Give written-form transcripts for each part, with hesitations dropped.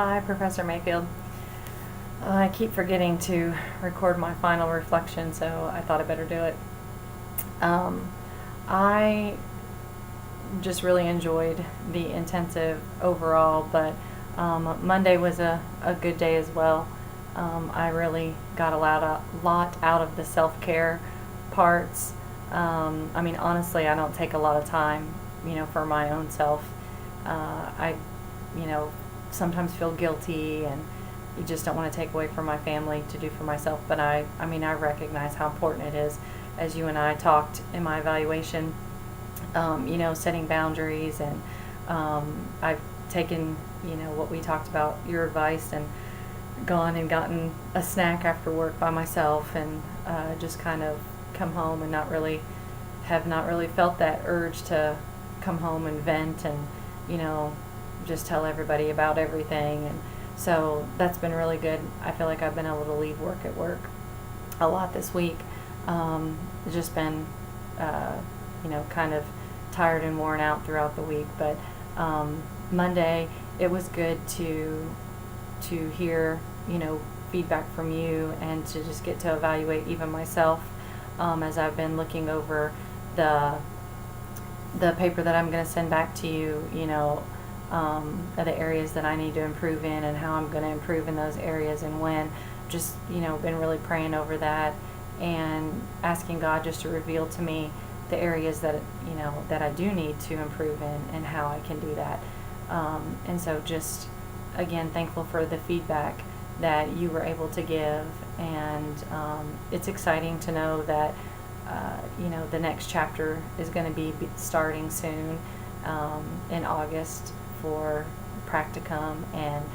Hi, Professor Mayfield. I keep forgetting to record my final reflection, so I thought I better do it. I just really enjoyed the intensive overall, but Monday was a good day as well. I really got a lot out of the self-care parts. Honestly, I don't take a lot of time, for my own self. I, sometimes feel guilty and you just don't want to take away from my family to do for myself. But I recognize how important it is, as you and I talked in my evaluation, setting boundaries. And I've taken, what we talked about, your advice, and gone and gotten a snack after work by myself, and just kind of come home and not really felt that urge to come home and vent and, just tell everybody about everything. And so that's been really good. I feel like I've been able to leave work at work a lot this week. Just been, kind of tired and worn out throughout the week. But Monday, it was good to hear, feedback from you, and to just get to evaluate even myself, as I've been looking over the paper that I'm going to send back to you, the areas that I need to improve in and how I'm going to improve in those areas and when. Just, been really praying over that and asking God just to reveal to me the areas that, that I do need to improve in and how I can do that. And so just, again, thankful for the feedback that you were able to give. And it's exciting to know that, the next chapter is going to be starting soon, in August, for practicum. And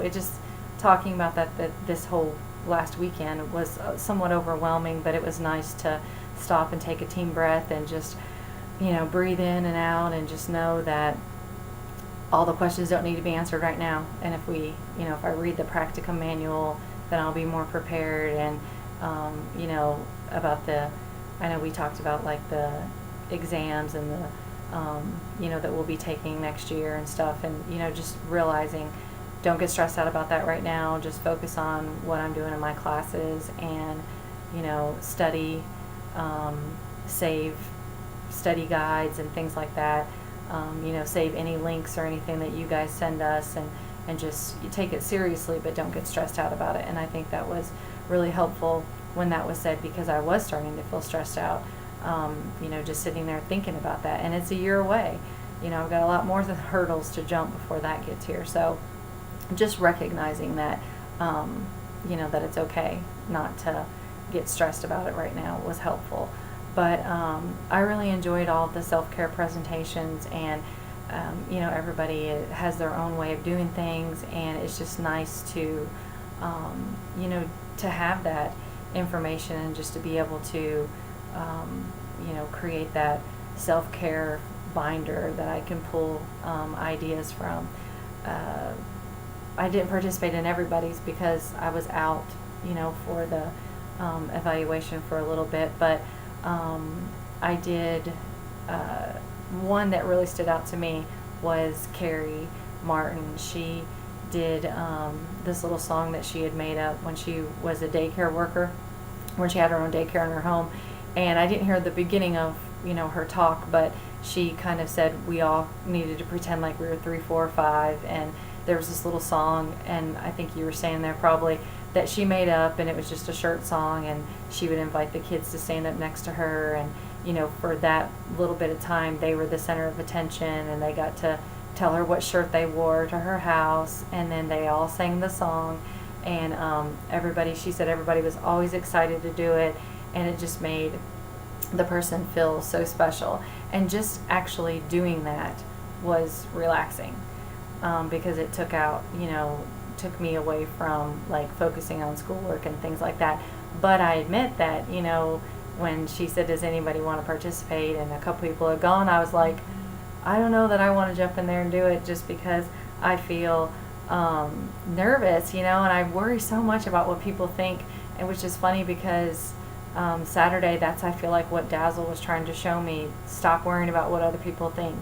it just, talking about that this whole last weekend was somewhat overwhelming, but it was nice to stop and take a team breath and just breathe in and out, and just know that all the questions don't need to be answered right now. And if I read the practicum manual, then I'll be more prepared. And I know we talked about like the exams and the that we'll be taking next year and stuff, and just realizing, don't get stressed out about that right now. Just focus on what I'm doing in my classes, and study, save study guides and things like that. Save any links or anything that you guys send us, and just you take it seriously, but don't get stressed out about it. And I think that was really helpful when that was said, because I was starting to feel stressed out, just sitting there thinking about that. And it's a year away. I've got a lot more hurdles to jump before that gets here. So just recognizing that, that it's okay not to get stressed about it right now was helpful. But I really enjoyed all of the self-care presentations, and everybody has their own way of doing things, and it's just nice to to have that information, and just to be able to create that self-care binder that I can pull ideas from. I didn't participate in everybody's because I was out, for the evaluation for a little bit, but I did, one that really stood out to me was Carrie Martin. She did this little song that she had made up when she was a daycare worker, when she had her own daycare in her home. And I didn't hear the beginning of, her talk, but she kind of said we all needed to pretend like we were 3, 4, 5, and there was this little song, and I think you were saying there probably, that she made up, and it was just a shirt song, and she would invite the kids to stand up next to her, and for that little bit of time they were the center of attention, and they got to tell her what shirt they wore to her house, and then they all sang the song. And she said everybody was always excited to do it, and it just made the person feel so special. And just actually doing that was relaxing, because it took me away from like focusing on schoolwork and things like that. But I admit that, when she said, does anybody want to participate, and a couple people had gone, I was like, I don't know that I want to jump in there and do it, just because I feel nervous, and I worry so much about what people think. It was just funny because Saturday, that's, I feel like, what Dazzle was trying to show me. Stop worrying about what other people think,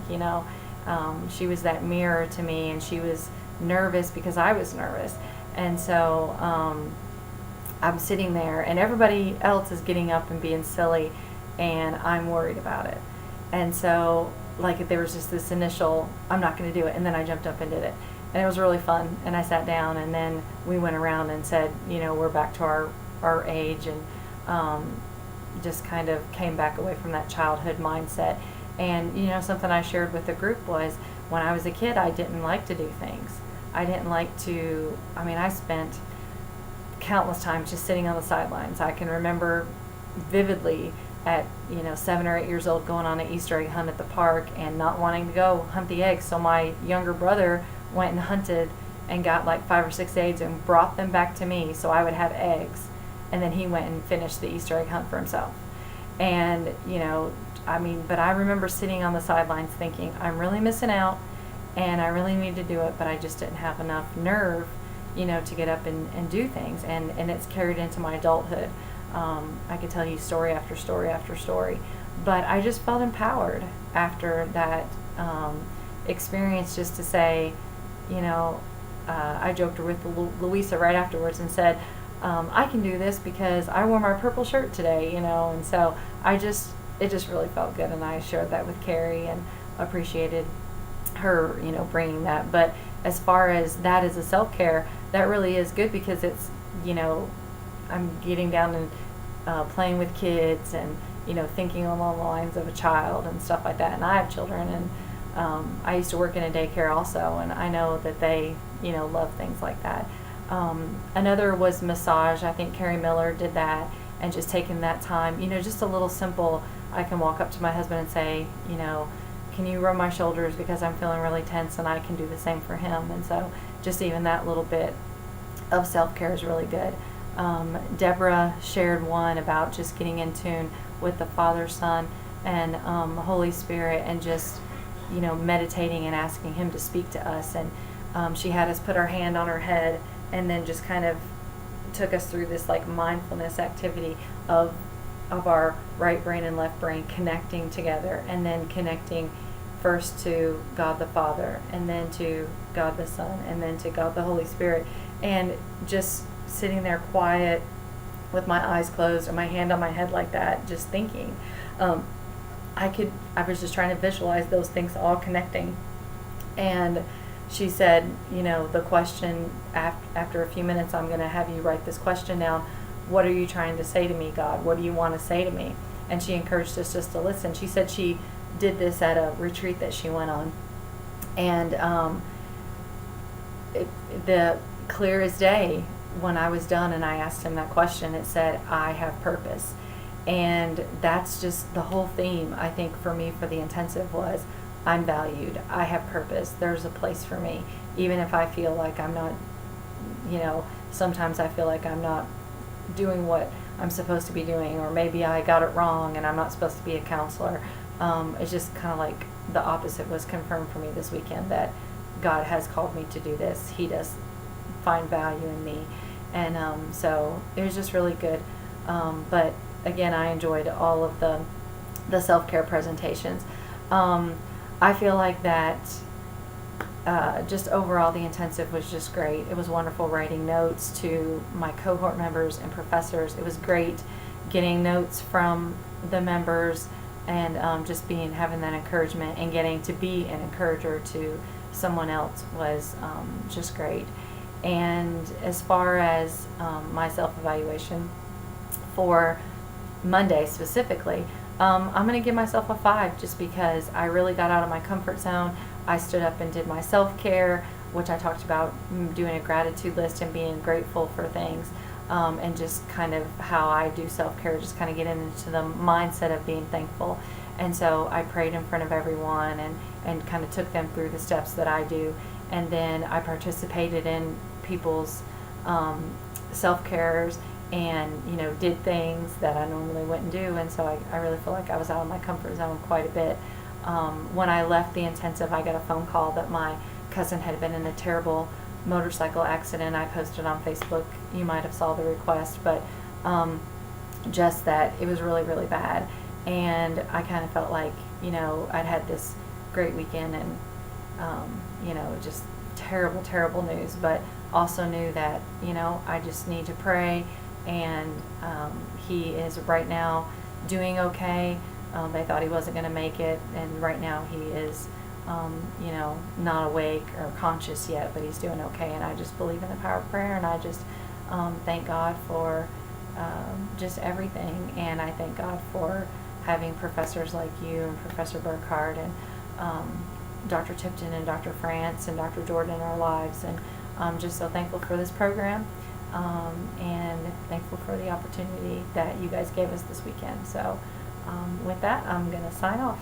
She was that mirror to me, and she was nervous because I was nervous. And so I'm sitting there and everybody else is getting up and being silly, and I'm worried about it. And so like there was just this initial, I'm not going to do it, and then I jumped up and did it. And it was really fun, and I sat down, and then we went around and said, we're back to our age, and just kind of came back away from that childhood mindset. And something I shared with the group was, when I was a kid, I didn't like to do things. I didn't like to, I spent countless times just sitting on the sidelines. I can remember vividly at 7 or 8 years old going on an Easter egg hunt at the park and not wanting to go hunt the eggs, so my younger brother went and hunted and got like 5 or 6 eggs and brought them back to me so I would have eggs, and then he went and finished the Easter egg hunt for himself. And but I remember sitting on the sidelines thinking, I'm really missing out and I really need to do it, but I just didn't have enough nerve to get up and do things, and it's carried into my adulthood. I could tell you story after story after story, but I just felt empowered after that experience, just to say, I joked with Louisa right afterwards and said, I can do this because I wore my purple shirt today, and so it just really felt good, and I shared that with Carrie and appreciated her, bringing that. But as far as that as a self-care, that really is good, because it's, I'm getting down and playing with kids and, thinking along the lines of a child and stuff like that. And I have children, and I used to work in a daycare also, and I know that they, love things like that. Another was massage. I think Carrie Miller did that, and just taking that time, just a little simple, I can walk up to my husband and say, can you rub my shoulders because I'm feeling really tense, and I can do the same for him. And so just even that little bit of self-care is really good. Deborah shared one about just getting in tune with the Father, Son, and Holy Spirit, and just meditating and asking Him to speak to us. And she had us put our hand on her head, and then just kind of took us through this like mindfulness activity of our right brain and left brain connecting together, and then connecting first to God the Father, and then to God the Son, and then to God the Holy Spirit. And just sitting there quiet with my eyes closed and my hand on my head like that, just thinking. I was just trying to visualize those things all connecting. And she said, the question, after a few minutes, I'm going to have you write this question down. What are you trying to say to me, God? What do you want to say to me? And she encouraged us just to listen. She said she did this at a retreat that she went on. And the clear as day, when I was done and I asked him that question, it said, I have purpose. And that's just the whole theme, I think, for me for the intensive was, I'm valued. I have purpose. There's a place for me. Even if I feel like I'm not, sometimes I feel like I'm not doing what I'm supposed to be doing, or maybe I got it wrong and I'm not supposed to be a counselor. It's just kind of like the opposite was confirmed for me this weekend, that God has called me to do this. He does find value in me. And so it was just really good. But again, I enjoyed all of the self-care presentations. I feel like that just overall the intensive was just great. It was wonderful writing notes to my cohort members and professors. It was great getting notes from the members, and just having that encouragement and getting to be an encourager to someone else was just great. And as far as my self-evaluation for Monday specifically, I'm going to give myself a 5, just because I really got out of my comfort zone. I stood up and did my self-care, which I talked about, doing a gratitude list and being grateful for things, and just kind of how I do self-care, just kind of getting into the mindset of being thankful. And so I prayed in front of everyone and kind of took them through the steps that I do. And then I participated in people's self-cares, and did things that I normally wouldn't do. And so I really feel like I was out of my comfort zone quite a bit. When I left the intensive, I got a phone call that my cousin had been in a terrible motorcycle accident. I posted on Facebook. You might have saw the request, but just that it was really, really bad. And I kind of felt like, I'd had this great weekend, and, just terrible, terrible news, but also knew that, I just need to pray, and he is right now doing okay. They thought he wasn't going to make it, and right now he is, not awake or conscious yet, but he's doing okay. And I just believe in the power of prayer, and I just thank God for just everything. And I thank God for having professors like you and Professor Burkhardt and Dr. Tipton and Dr. France and Dr. Jordan in our lives. And I'm just so thankful for this program, and thankful for the opportunity that you guys gave us this weekend. So with that, I'm going to sign off.